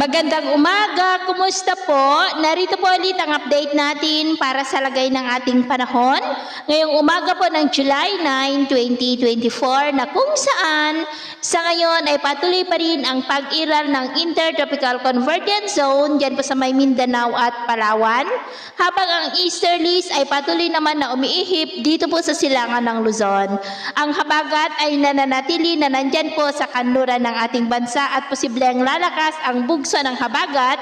Magandang umaga, kumusta po? Narito po ulit ang update natin para sa lagay ng ating panahon. Ngayong umaga po ng July 9, 2024 na kung saan sa ngayon ay patuloy pa rin ang pag-iral ng Intertropical Convergence Zone dyan po sa may Mindanao at Palawan. Habang ang easterlies ay patuloy naman na umiihip dito po sa silangan ng Luzon. Ang habagat ay nananatili na nandyan po sa kanluran ng ating bansa at posibleng lalakas ang bugso ng habagat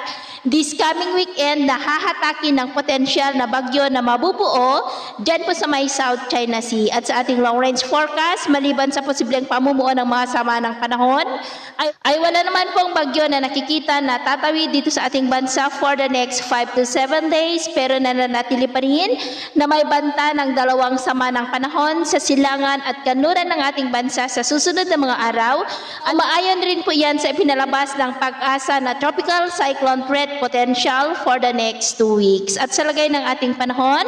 this coming weekend na hahatakin ng potensyal na bagyo na mabubuo dyan po sa may South China Sea. At sa ating long range forecast, maliban sa posibleng pamumuo ng mga sama ng panahon, ay wala naman pong bagyo na nakikita na tatawid dito sa ating bansa for the next 5 to 7 days, pero nananatili pa rin na may banta ng dalawang sama ng panahon sa silangan at kanluran ng ating bansa sa susunod na mga araw. Umaayon rin po yan sa ipinalabas ng Pag-asa na tropical cyclone threat potential for the next 2 weeks. At sa lagay ng ating panahon,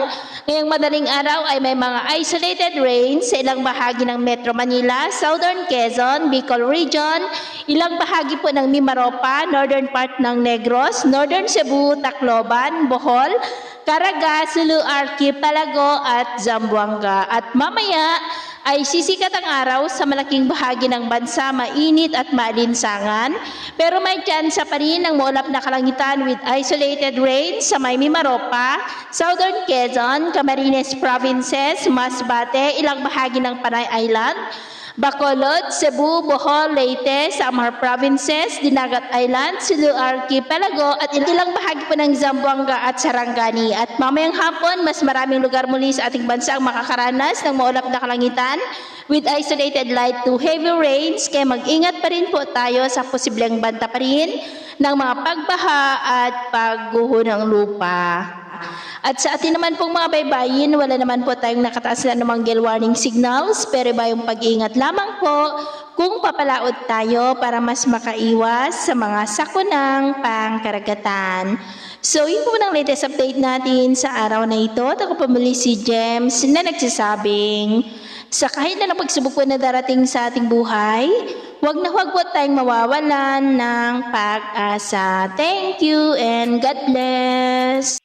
ngayong madaling araw ay may mga isolated rains sa ilang bahagi ng Metro Manila, Southern Quezon, Bicol Region, ilang bahagi po ng Mimaropa, northern part ng Negros, Northern Cebu, Tacloban, Bohol, Caraga, Sulu Archipelago at Zamboanga. At mamaya ay sisikat ang araw sa malaking bahagi ng bansa, mainit at maalinsangan, pero may tsansa pa rin ng maulap na kalangitan with isolated rain sa may Mimaropa, Southern Quezon, Camarines Provinces, Masbate, ilang bahagi ng Panay Island, Bacolod, Cebu, Bohol, Leyte, Samar Provinces, Dinagat Island, Sulu Archipelago at ilang bahagi po ng Zamboanga at Sarangani. At mamayang hapon, mas maraming lugar muli sa ating bansa ang makakaranas ng maulap na kalangitan with isolated light to heavy rains, kaya mag-ingat pa rin po tayo sa posibleng banta pa rin ng mga pagbaha at pagguho ng lupa. At sa atin naman pong mga baybayin, wala naman po tayong nakataas na namang gale warning signals, pero ba yung pag-iingat lamang po kung papalaot tayo para mas makaiwas sa mga sakunang pangkaragatan. So yun po ng latest update natin sa araw na ito. Ako po muli si James na nagsasabing, sa kahit na pagsubok po na darating sa ating buhay, huwag po tayong mawawalan ng pag-asa. Thank you and God bless!